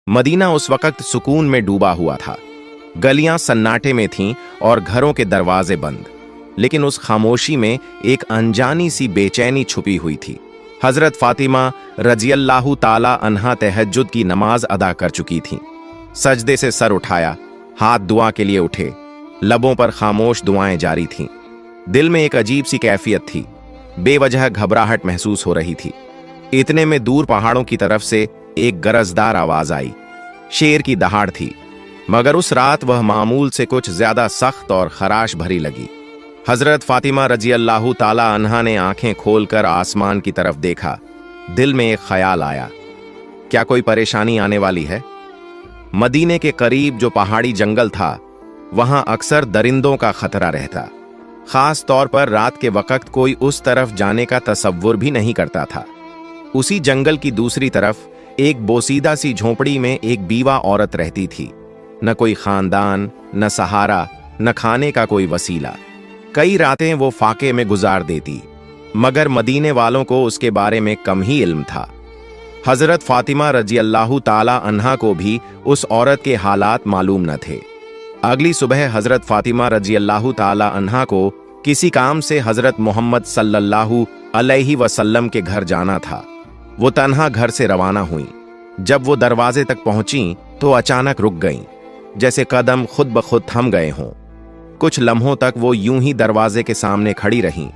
Medina उस वक्त सुकून में डूबा हुआ था। गलियां सन्नाटे में थीं और घरों के दरवाजे बंद, लेकिन उस खामोशी में एक अनजानी सी बेचैनी छुपी हुई थी। हजरत फातिमा रजियल्लाहु ताला अन्हा तहज्जुद की नमाज अदा कर चुकी थीं। सजदे से सर उठाया, हाथ दुआ के लिए उठे, लबों पर खामोश दुआएं जारी थीं। दिल में एक अजीब सी कैफियत थी, बेवजह घबराहट महसूस हो रही थी। इतने में दूर पहाड़ों की तरफ से एक गरजदार आवाज आई। शेर की दहाड़ थी, मगर उस रात वह मामूल से कुछ ज्यादा सख्त और खराश भरी लगी। हजरत फातिमा रजियल्लाहु ताला अन्हा ने आंखें खोलकर आसमान की तरफ देखा। दिल में एक ख्याल आया, क्या कोई परेशानी आने वाली है? मदीने के करीब जो पहाड़ी जंगल था, वहां अक्सर दरिंदों का खतरा रहता। खास तौर पर रात के वक्त कोई उस तरफ जाने का तसव्वुर भी नहीं करता था। उसी जंगल की दूसरी तरफ एक बोसीदा सी झोंपड़ी में एक बीवा औरत रहती थी। न कोई खानदान, न सहारा, न खाने का कोई वसीला। कई रातें वो फाके में गुजार देती, मगर मदीने वालों को उसके बारे में कम ही इल्म था। हजरत फातिमा रजियल्लाहु ताला अन्हा को भी उस औरत के हालात मालूम न थे। अगली सुबह हजरत फातिमा रजियल्लाहु ताला अन्हा को किसी काम से हजरत मोहम्मद सल्लल्लाहु अलैहि वसल्लम के घर जाना था। वो तन्हा घर से रवाना हुई। जब वो दरवाजे तक पहुंची तो अचानक रुक गईं, जैसे कदम खुद ब खुद थम गए हों। कुछ लम्हों तक वो यूं ही दरवाजे के सामने खड़ी रहीं।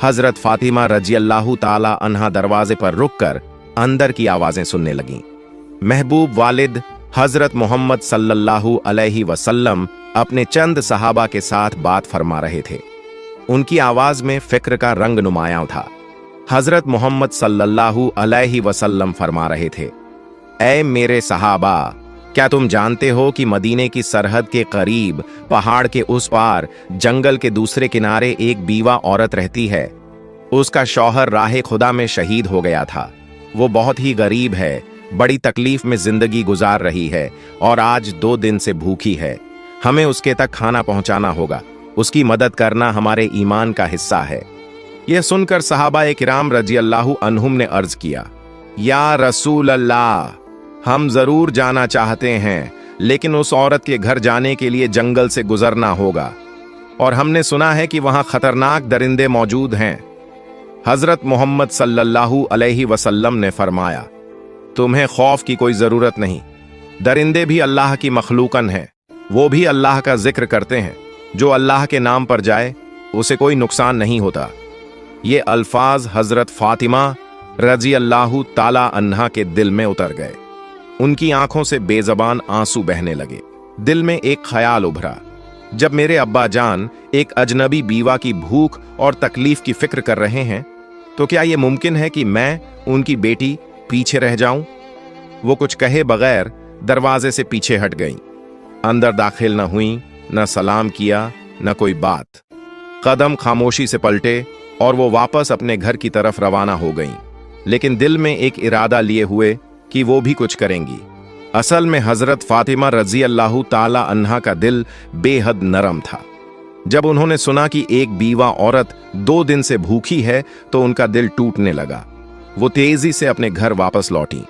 हजरत फातिमा रजियल्लाहु ताला अन्हा दरवाजे पर रुककर अंदर की आवाजें सुनने लगीं। महबूब वालिद हजरत मोहम्मद सल्लल्लाहु अलैहि वसल्लम अपने चंद सहाबा के साथ बात फरमा रहे थे। उनकी आवाज में फिक्र का रंग नुमायां था। हजरत मोहम्मद सल्लल्लाहु अलैहि वसल्लम फरमा रहे थे, ऐ मेरे सहाबा, क्या तुम जानते हो कि मदीने की सरहद के करीब पहाड़ के उस पार जंगल के दूसरे किनारे एक बीवा औरत रहती है। उसका शौहर राहे खुदा में शहीद हो गया था। वो बहुत ही गरीब है, बड़ी तकलीफ में जिंदगी गुजार रही है और आज 2 दिन से भूखी है। हमें उसके तक खाना पहुंचाना होगा। उसकी मदद करना हमारे ईमान का हिस्सा है। यह सुनकर सहाबा किराम रजियल्लाहु अन्हुम ने अर्ज किया, या रसूल अल्लाह, हम जरूर जाना चाहते हैं, लेकिन उस औरत के घर जाने के लिए जंगल से गुजरना होगा और हमने सुना है कि वहां खतरनाक दरिंदे मौजूद हैं। हजरत मोहम्मद सल्लल्लाहु अलैहि वसल्लम ने फरमाया, तुम्हें खौफ की कोई जरूरत नहीं। दरिंदे भी अल्लाह की मखलूकन हैं, वो भी अल्लाह का जिक्र करते हैं। जो अल्लाह के नाम पर जाए उसे कोई नुकसान नहीं होता। ये अल्फाज हजरत फातिमा रजियल्लाहु ताला अन्हा के दिल में उतर गए। उनकी आंखों से बेजबान आंसू बहने लगे। दिल में एक ख्याल उभरा, जब मेरे अब्बा जान एक अजनबी बीवा की भूख और तकलीफ की फिक्र कर रहे हैं, तो क्या यह मुमकिन है कि मैं उनकी बेटी पीछे रह जाऊं? वो कुछ कहे बगैर दरवाजे से पीछे हट गईं। अंदर दाखिल न हुई, न सलाम किया, न कोई बात। कदम खामोशी से पलटे और वो वापस अपने घर की तरफ रवाना हो गईं, लेकिन दिल में एक इरादा लिए हुए कि वो भी कुछ करेंगी। असल में हजरत फातिमा रजियल्लाहु ताला अन्हा का दिल बेहद नरम था। जब उन्होंने सुना कि एक बीवा औरत 2 दिन से भूखी है तो उनका दिल टूटने लगा। वो तेजी से अपने घर वापस लौटी।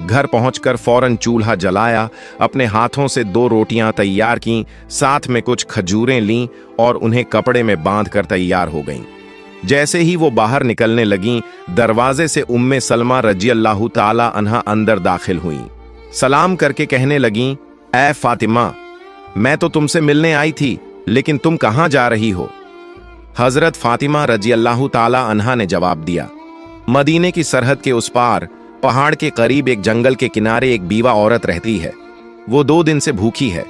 घर पहुंचकर फौरन चूल्हा जलाया, अपने हाथों से 2 रोटियां तैयार कीं, साथ में कुछ खजूरें लीं और उन्हें कपड़े में बांधकर तैयार हो गईं। जैसे ही वो बाहर निकलने लगीं, दरवाजे से उम्मे सलमा रजियल्लाहु ताला अन्हा अंदर दाखिल हुईं। सलाम करके कहने लगीं, ऐ फातिमा, मैं तो तुमसे मिलने आई थी, लेकिन तुम कहां जा रही हो? हजरत फातिमा रजियल्लाहु ताला अन्हा ने जवाब दिया, मदीने की सरहद के उस पार पहाड़ के करीब एक जंगल के किनारे एक बीवा औरत रहती है। वो 2 दिन से भूखी है,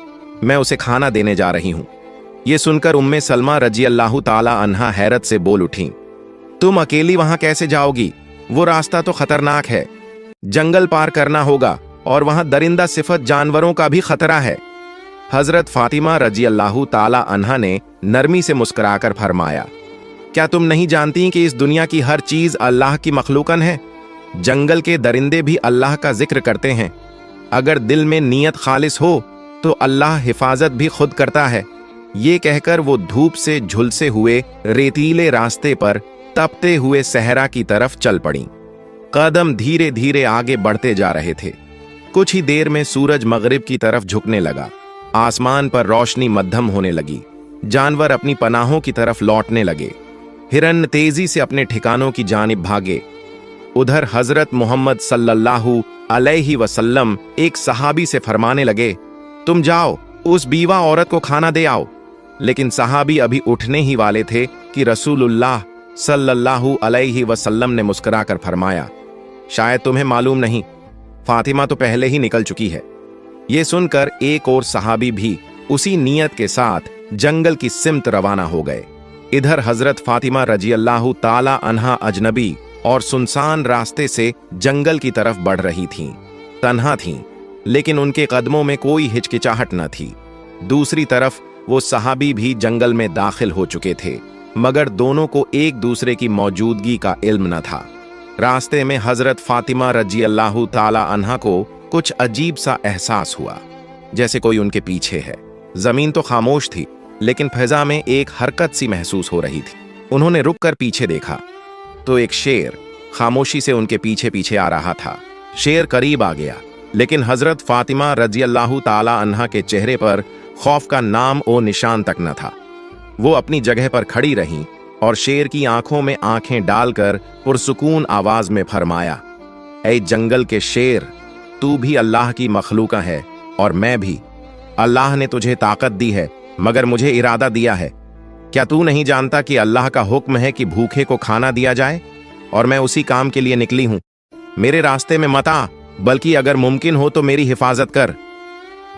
मैं उसे खाना देने जा रही हूं। ये सुनकर उम्मे सलमा रजियल्लाहु ताला अन्हा हैरत से बोल उठी, तुम अकेली वहां कैसे जाओगी? वो रास्ता तो खतरनाक है, जंगल पार करना होगा और वहां दरिंदा सिफत जानवरों का भी खतरा है। हजरत फातिमा रजियल्लाहु ताला अन्हा ने नरमी से मुस्कुराकर फरमाया, क्या तुम नहीं जानती कि इस दुनिया की हर चीज अल्लाह की मखलूकन है? जंगल के दरिंदे भी अल्लाह का जिक्र करते हैं। अगर दिल में नीयत खालिस हो तो अल्लाह हिफाजत भी खुद करता है। ये कहकर वो धूप से झुलसे हुए रेतीले रास्ते पर तपते हुए सहरा की तरफ चल पड़ी। कदम धीरे धीरे आगे बढ़ते जा रहे थे। कुछ ही देर में सूरज मगरिब की तरफ झुकने लगा। आसमान पर रोशनी मध्यम होने लगी। जानवर अपनी पनाहों की तरफ लौटने लगे। हिरन तेजी से अपने ठिकानों की जानिब भागे। उधर हजरत मोहम्मद सल्लल्लाहु अलैहि वसल्लम एक सहाबी से फरमाने लगे, तुम जाओ उस बीवा औरत को खाना दे आओ। लेकिन सहाबी अभी उठने ही वाले थे कि रसूलुल्लाह सल्लल्लाहु अलैहि वसल्लम ने मुस्कुराकर फरमाया, शायद तुम्हें मालूम नहीं, फातिमा तो पहले ही निकल चुकी है। ये सुनकर एक और सहाबी भी उसी नियत के साथ जंगल की सिमत रवाना हो गए। इधर हजरत फातिमा रजियल्लाहु ताला अन्हा अजनबी और सुनसान रास्ते से जंगल की तरफ बढ़ रही थीं। तन्हा थीं, लेकिन उनके कदमों में कोई हिचकिचाहट न थी। दूसरी तरफ वो सहाबी भी जंगल में दाखिल हो चुके थे, मगर दोनों को एक दूसरे की मौजूदगी का इल्म न था। रास्ते में हजरत फातिमा रजियल्लाहु ताला अन्हा को कुछ अजीब सा एहसास हुआ, जैसे कोई उनके पीछे है। जमीन तो खामोश थी, लेकिन फिजा में एक हरकत सी महसूस हो रही थी। उन्होंने रुककर पीछे देखा तो एक शेर खामोशी से उनके पीछे पीछे आ रहा था। शेर करीब आ गया, लेकिन हजरत फातिमा रजियल्लाहु ताला अन्हा के चेहरे पर खौफ का नाम और निशान तक न था। वो अपनी जगह पर खड़ी रहीं और शेर की आंखों में आंखें डालकर पुरसुकून आवाज में फरमाया, ऐ जंगल के शेर, तू भी अल्लाह की मखलूका है और मैं भी। अल्लाह ने तुझे ताकत दी है, मगर मुझे इरादा दिया है। क्या तू नहीं जानता कि अल्लाह का हुक्म है कि भूखे को खाना दिया जाए, और मैं उसी काम के लिए निकली हूं। मेरे रास्ते में मत आ, बल्कि अगर मुमकिन हो तो मेरी हिफाजत कर।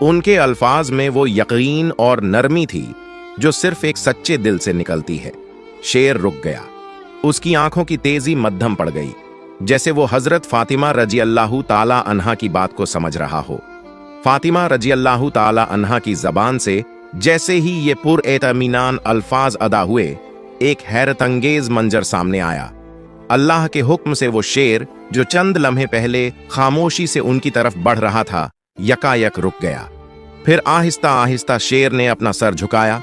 उनके अल्फाज में वो यकीन और नरमी थी जो सिर्फ एक सच्चे दिल से निकलती है। शेर रुक गया। उसकी आंखों की तेजी मध्यम पड़ गई, जैसे वो हजरत फातिमा रजियल्लाहु ताला अन्हा की बात को समझ रहा हो। फातिमा रजियल्लाहु ताला अन्हा की जबान से जैसे ही ये पुरएतमीनान अल्फाज अदा हुए, एक हैरतंगेज मंजर सामने आया। अल्लाह के हुक्म से वो शेर, जो चंद लम्हे पहले खामोशी से उनकी तरफ बढ़ रहा था, यकायक रुक गया। फिर आहिस्ता आहिस्ता शेर ने अपना सर झुकाया,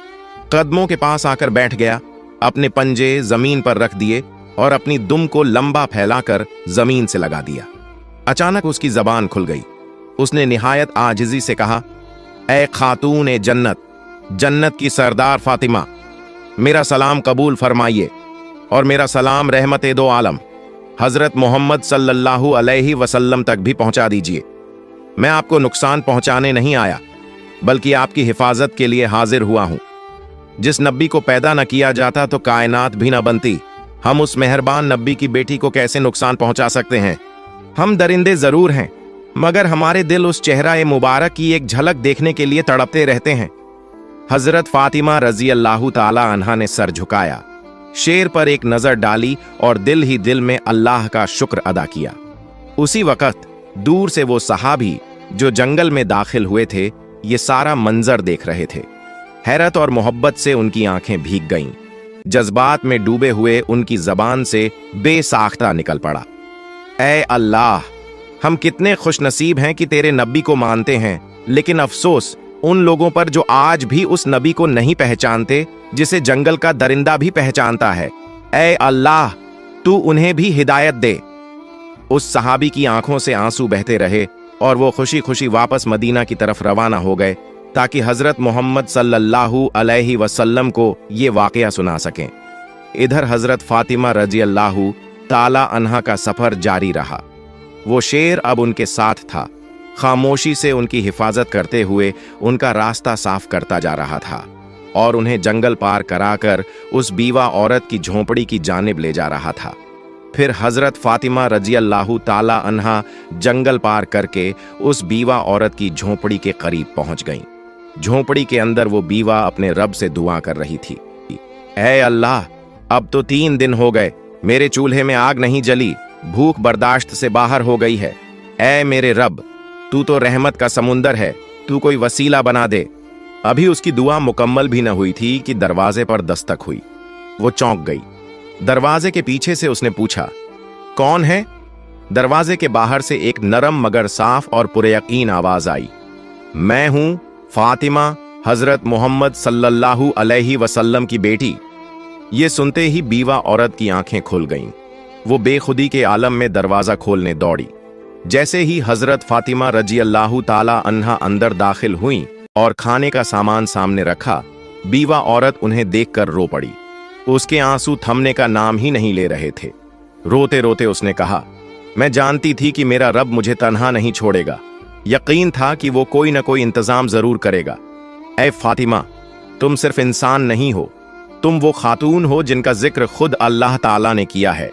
कदमों के पास आकर बैठ गया, अपने पंजे जमीन पर रख दिए और अपनी दुम को लंबा फैलाकर जमीन से लगा दिया। अचानक उसकी जबान खुल गई। उसने निहायत आजिजी से कहा, ऐ खातून जन्नत, जन्नत की सरदार फातिमा, मेरा सलाम कबूल फरमाइए, और मेरा सलाम रहमत दो आलम हजरत मोहम्मद सल्लल्लाहु अलैहि वसल्लम तक भी पहुंचा दीजिए। मैं आपको नुकसान पहुंचाने नहीं आया, बल्कि आपकी हिफाजत के लिए हाजिर हुआ हूं। जिस नबी को पैदा न किया जाता तो कायनात भी न बनती। हम उस मेहरबान नबी की बेटी को कैसे नुकसान पहुंचा सकते हैं? हम दरिंदे जरूर हैं, मगर हमारे दिल उस चेहरा मुबारक की एक झलक देखने के लिए तड़पते रहते हैं। हजरत फातिमा रजियल्लाहु ताला अन्हा ने सर झुकाया, शेर पर एक नजर डाली और दिल ही दिल में अल्लाह का शुक्र अदा किया। उसी वक्त दूर से वो सहाबी जो जंगल में दाखिल हुए थे, ये सारा मंजर देख रहे थे। हैरत और मोहब्बत से उनकी आंखें भीग गईं। जज्बात में डूबे हुए उनकी जबान से बेसाख्ता निकल पड़ा, ऐ अल्लाह, हम कितने खुशनसीब हैं कि तेरे नबी को मानते हैं, लेकिन अफसोस उन लोगों पर जो आज भी उस नबी को नहीं पहचानते जिसे जंगल का दरिंदा भी पहचानता है। ऐ अल्लाह, तू उन्हें भी हिदायत दे। उस सहाबी की आंखों से आंसू बहते रहे और वो खुशी खुशी वापस मदीना की तरफ रवाना हो गए, ताकि हजरत मोहम्मद सल्लल्लाहु अलैहि वसल्लम को ये वाकया सुना सकें। इधर हजरत फातिमा रजियल्लाहु ताला अन्हा का सफर जारी रहा। वो शेर अब उनके साथ था, खामोशी से उनकी हिफाजत करते हुए उनका रास्ता साफ करता जा रहा था और उन्हें जंगल पार कराकर उस बीवा औरत की झोंपड़ी की जानिब ले जा रहा था। फिर हजरत फातिमा रजियल्लाहु ताला अन्हा जंगल पार करके उस बीवा औरत की झोंपड़ी के करीब पहुंच गईं। झोंपड़ी के अंदर वो बीवा अपने रब से दुआ कर रही थी, ऐ अल्लाह, अब तो 3 दिन हो गए, मेरे चूल्हे में आग नहीं जली, भूख बर्दाश्त से बाहर हो गई है। ऐ मेरे रब, तू तो रहमत का समुंदर है, तू कोई वसीला बना दे। अभी उसकी दुआ मुकम्मल भी न हुई थी कि दरवाजे पर दस्तक हुई। वो चौंक गई। दरवाजे के पीछे से उसने पूछा, कौन है? दरवाजे के बाहर से एक नरम मगर साफ और पुरयकीन आवाज आई, मैं हूं फातिमा, हजरत मोहम्मद सल्लल्लाहु अलैहि वसल्लम की बेटी। ये सुनते ही बीवा औरत की आंखें खुल गईं। वो बेखुदी के आलम में दरवाजा खोलने दौड़ी। जैसे ही हजरत फातिमा रजी अल्लाह ताला अन्हा अंदर दाखिल हुई और खाने का सामान सामने रखा, बीवा औरत उन्हें देखकर रो पड़ी। उसके आंसू थमने का नाम ही नहीं ले रहे थे। रोते रोते उसने कहा, मैं जानती थी कि मेरा रब मुझे तन्हा नहीं छोड़ेगा। यकीन था कि वो कोई न कोई इंतजाम जरूर करेगा। ऐ फातिमा, तुम सिर्फ इंसान नहीं हो, तुम वो खातून हो जिनका जिक्र खुद अल्लाह ताला ने किया है।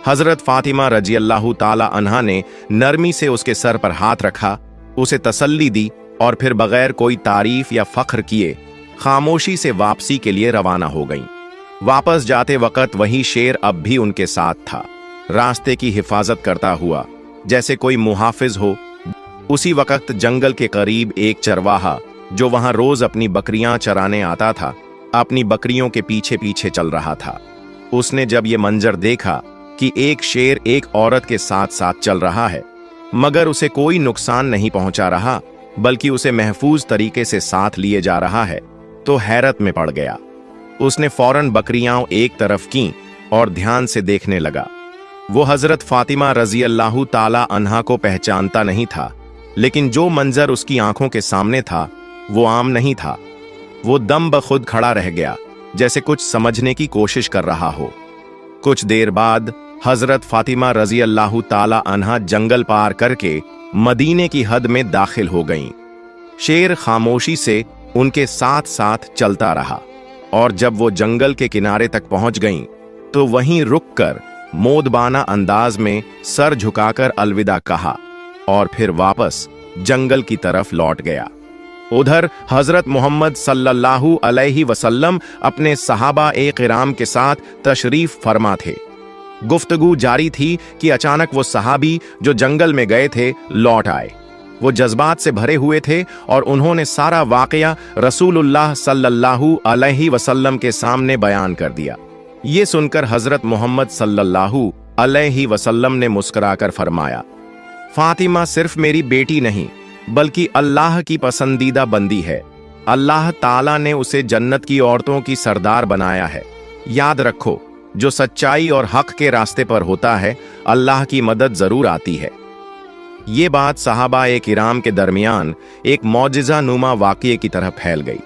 हजरत फातिमा रजी अल्लाह ताला अन्हा ने नरमी से उसके सर पर हाथ रखा, उसे तसल्ली दी और फिर बगैर कोई तारीफ या फख्र किए खामोशी से वापसी के लिए रवाना हो गईं। वापस जाते वक्त वही शेर अब भी उनके साथ था, रास्ते की हिफाजत करता हुआ जैसे कोई मुहाफिज हो। उसी वक्त जंगल के करीब एक चरवाहा जो वहां रोज अपनी बकरियां चराने आता था, अपनी बकरियों के पीछे पीछे चल रहा था। उसने जब ये मंजर देखा कि एक शेर एक औरत के साथ साथ चल रहा है, मगर उसे कोई नुकसान नहीं पहुंचा रहा, बल्कि उसे महफूज तरीके से साथ लिए जा रहा है, तो हैरत में पड़ गया। उसने फौरन बकरियां एक तरफ की और ध्यान से देखने लगा। वो हजरत फातिमा रजी अल्लाह ताला अन्हा को पहचानता नहीं था, लेकिन जो मंजर उसकी आंखों के सामने था वो आम नहीं था। वो दम बखुद खड़ा रह गया, जैसे कुछ समझने की कोशिश कर रहा हो। कुछ देर बाद हजरत फातिमा रजी अल्लाह ताला अन्हा जंगल पार करके मदीने की हद में दाखिल हो गईं। शेर खामोशी से उनके साथ साथ चलता रहा और जब वो जंगल के किनारे तक पहुंच गईं, तो वहीं रुककर मोदबाना अंदाज में सर झुकाकर अलविदा कहा और फिर वापस जंगल की तरफ लौट गया। उधर हजरत मोहम्मद सल्लल्लाहु अलैहि वसल्लम अपने सहाबा ए किराम के साथ तशरीफ फरमा थे। गुफ्तगू जारी थी कि अचानक वो सहाबी जो जंगल में गए थे लौट आए। वो जज्बात से भरे हुए थे और उन्होंने सारा वाकया रसूलुल्लाह सल्लल्लाहु अलैहि वसल्लम के सामने बयान कर दिया। ये सुनकर हजरत मोहम्मद सल्लल्लाहु अलैहि वसल्लम ने मुस्कुराकर फरमाया, फातिमा सिर्फ मेरी बेटी नहीं बल्कि अल्लाह की पसंदीदा बंदी है। अल्लाह ताला ने उसे जन्नत की औरतों की सरदार बनाया है। याद रखो, जो सच्चाई और हक के रास्ते पर होता है, अल्लाह की मदद जरूर आती है। ये बात सहाबा ए किराम के दरमियान एक मौजिज़ा नुमा वाक़ये की तरह फैल गई।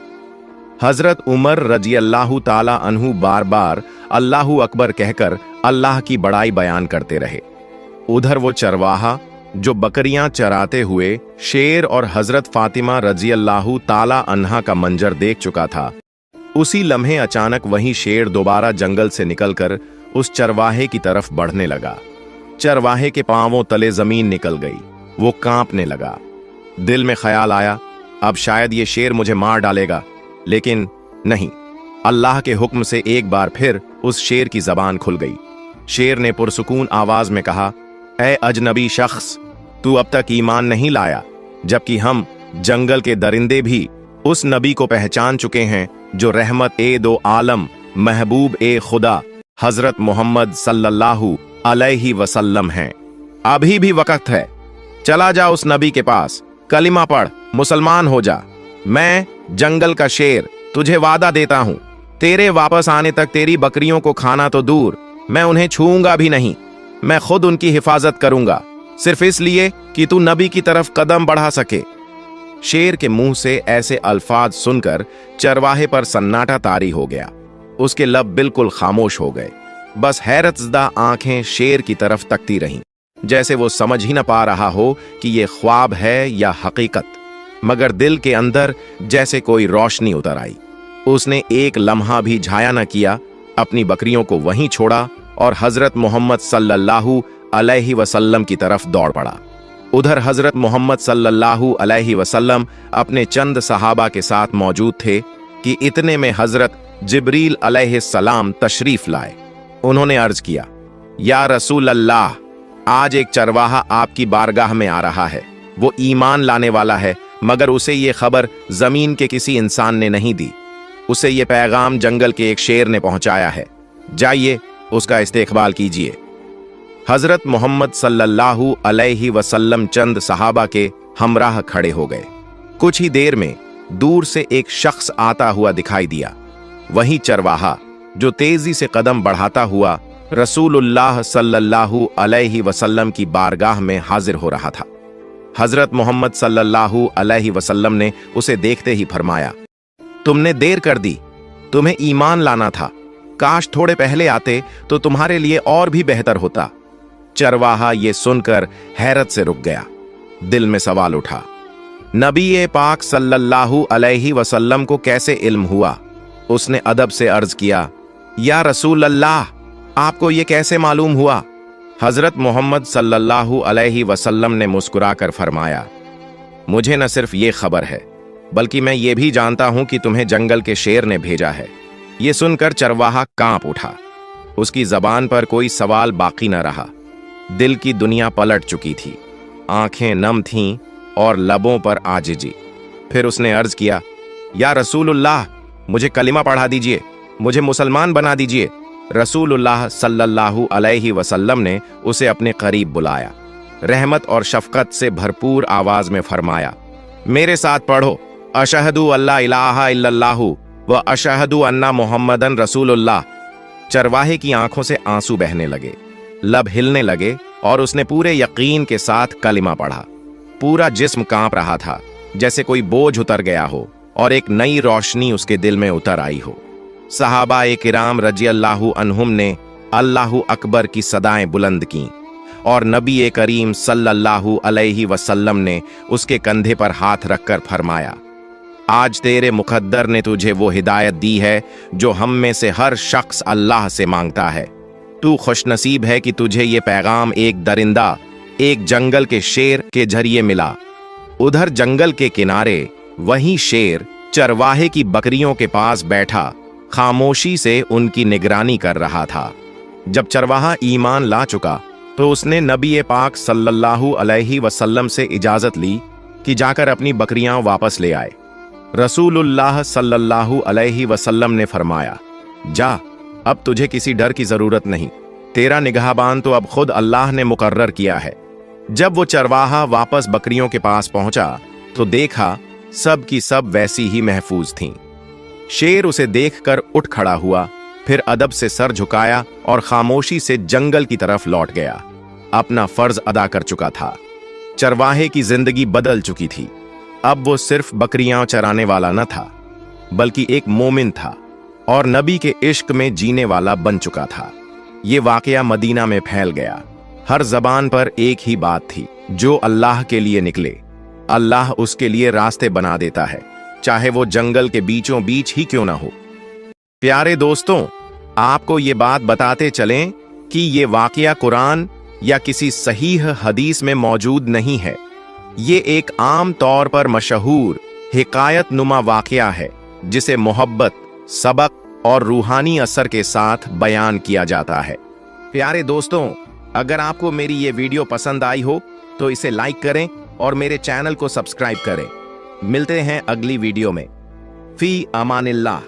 हजरत उमर रजी अल्लाह ताला अन्हु बार बार अल्लाहु अकबर कहकर अल्लाह की बड़ाई बयान करते रहे। उधर वो चरवाहा जो बकरियां चराते हुए शेर और हजरत फातिमा रजी अल्लाह ताला अन्हा का मंजर देख चुका था, उसी लम्हे अचानक वही शेर दोबारा जंगल से निकलकर उस चरवाहे की तरफ बढ़ने लगा। चरवाहे के पांवों तले जमीन निकल गई। वो कांपने लगा। दिल में ख्याल आया, अब शायद ये शेर मुझे मार डालेगा, लेकिन नहीं। अल्लाह के हुक्म से एक बार फिर उस शेर की जबान खुल गई। शेर ने पुरसुकून आवाज में कहा, ऐ अजनबी शख्स, तू अब तक ईमान नहीं लाया, जबकि हम जंगल के दरिंदे भी उस नबी को पहचान चुके हैं जो रहमत ए दो आलम महबूब ए खुदा हजरत मोहम्मद सल्लल्लाहु अलैहि वसल्लम हैं। अभी भी वक्त है, चला जा उस नबी के पास, कलिमा पढ़, मुसलमान हो जा। मैं जंगल का शेर तुझे वादा देता हूं, तेरे वापस आने तक तेरी बकरियों को खाना तो दूर, मैं उन्हें छूऊंगा भी नहीं। मैं खुद उनकी हिफाजत करूंगा, सिर्फ इसलिए कि तू नबी की तरफ कदम बढ़ा सके। शेर के मुंह से ऐसे अल्फाज सुनकर चरवाहे पर सन्नाटा तारी हो गया। उसके लब बिल्कुल खामोश हो गए। बस हैरतज़दा आंखें शेर की तरफ तकती रहीं, जैसे वो समझ ही न पा रहा हो कि ये ख्वाब है या हकीकत। मगर दिल के अंदर जैसे कोई रोशनी उतर आई। उसने एक लम्हा भी झाया न किया, अपनी बकरियों को वहीं छोड़ा और हजरत मोहम्मद सल्लल्लाहु अलैहि वसल्लम की तरफ दौड़ पड़ा। उधर हजरत मोहम्मद सल्लल्लाहु अलैहि वसल्लम अपने चंद सहाबा के साथ मौजूद थे कि इतने में हजरत जिब्रील अलैहिस्सलाम तशरीफ लाए। उन्होंने अर्ज किया, या रसूल अल्लाह, आज एक चरवाहा आपकी बारगाह में आ रहा है। वो ईमान लाने वाला है, मगर उसे ये खबर जमीन के किसी इंसान ने नहीं दी। उसे ये पैगाम जंगल के एक शेर ने पहुंचाया है। जाइए, उसका इस्तेकबाल कीजिए। हजरत मोहम्मद सल्लल्लाहु अलैहि वसल्लम चंद सहाबा के हमराह खड़े हो गए। कुछ ही देर में दूर से एक शख्स आता हुआ दिखाई दिया। वही चरवाहा जो तेजी से कदम बढ़ाता हुआ रसूलुल्लाह सल्लल्लाहु अलैहि वसल्लम की बारगाह में हाजिर हो रहा था। हजरत मोहम्मद सल्लल्लाहु अलैहि वसल्लम ने उसे देखते ही फरमाया, तुमने देर कर दी, तुम्हें ईमान लाना था, काश थोड़े पहले आते तो तुम्हारे लिए और भी बेहतर होता। चरवाहा ये सुनकर हैरत से रुक गया। दिल में सवाल उठा, नबी पाक सल्लल्लाहु अलैहि वसल्लम को कैसे इल्म हुआ? उसने अदब से अर्ज किया, या रसूल अल्लाह, आपको ये कैसे मालूम हुआ? हजरत मोहम्मद सल्लल्लाहु अलैहि वसल्लम ने मुस्कुराकर फरमाया, मुझे न सिर्फ ये खबर है, बल्कि मैं ये भी जानता हूं कि तुम्हें जंगल के शेर ने भेजा है। ये सुनकर चरवाहा कांप उठा। उसकी जबान पर कोई सवाल बाकी न रहा। दिल की दुनिया पलट चुकी थी, आंखें नम थीं और लबों पर आजिजी। फिर उसने अर्ज किया, या रसूलुल्लाह, मुझे कलिमा पढ़ा दीजिए, मुझे मुसलमान बना दीजिए। रसूलुल्लाह सल्लल्लाहु अलैहि वसल्लम ने उसे अपने करीब बुलाया। रहमत और शफकत से भरपूर आवाज में फरमाया, मेरे साथ पढ़ो, अशहदु अल्ला इलाहा इल्लल्लाहु व अशहदु अन्ना मुहम्मदन रसूलुल्लाह। चरवाहे की आंखों से आंसू बहने लगे, लब हिलने लगे और उसने पूरे यकीन के साथ कलिमा पढ़ा। पूरा जिस्म कांप रहा था, जैसे कोई बोझ उतर गया हो और एक नई रोशनी उसके दिल में उतर आई हो। सहाबा-ए किराम रज़ियल्लाहु अन्हुम ने अल्लाहु अकबर की सदाएं बुलंद की और नबी करीम सल्लल्लाहु अलैहि वसल्लम ने उसके कंधे पर हाथ रखकर फरमाया, आज तेरे मुकद्दर ने तुझे वो हिदायत दी है जो हम में से हर शख्स अल्लाह से मांगता है। तू खुशनसीब है कि तुझे ये पैगाम एक दरिंदा, एक जंगल के शेर के जरिए मिला। उधर जंगल के किनारे वही शेर चरवाहे की बकरियों के पास बैठा खामोशी से उनकी निगरानी कर रहा था। जब चरवाहा ईमान ला चुका तो उसने नबी पाक सल्लल्लाहु अलैहि वसल्लम से इजाजत ली कि जाकर अपनी बकरियां वापस ले आए। रसूलुल्लाह सल्लल्लाहु अलैहि वसल्लम ने फरमाया, जा, अब तुझे किसी डर की जरूरत नहीं, तेरा निगहबान तो अब खुद अल्लाह ने मुकर्रर किया है। जब वो चरवाहा वापस बकरियों के पास पहुंचा तो देखा सब की सब वैसी ही महफूज थीं। शेर उसे देखकर उठ खड़ा हुआ, फिर अदब से सर झुकाया और खामोशी से जंगल की तरफ लौट गया। अपना फर्ज अदा कर चुका था। चरवाहे की जिंदगी बदल चुकी थी। अब वो सिर्फ बकरियां चराने वाला न था, बल्कि एक मोमिन था और नबी के इश्क में जीने वाला बन चुका था। ये वाकया मदीना में फैल गया। हर जबान पर एक ही बात थी, जो अल्लाह के लिए निकले, अल्लाह उसके लिए रास्ते बना देता है, चाहे वो जंगल के बीचों बीच ही क्यों ना हो। प्यारे दोस्तों, आपको ये बात बताते चलें कि ये वाकया कुरान या किसी सहीह हदीस में मौजूद नहीं है। ये एक आम तौर पर मशहूर हिकायत नुमा वाकया है, जिसे मोहब्बत, सबक और रूहानी असर के साथ बयान किया जाता है। प्यारे दोस्तों, अगर आपको मेरी ये वीडियो पसंद आई हो तो इसे लाइक करें और मेरे चैनल को सब्सक्राइब करें। मिलते हैं अगली वीडियो में। फी अमानिल्लाह।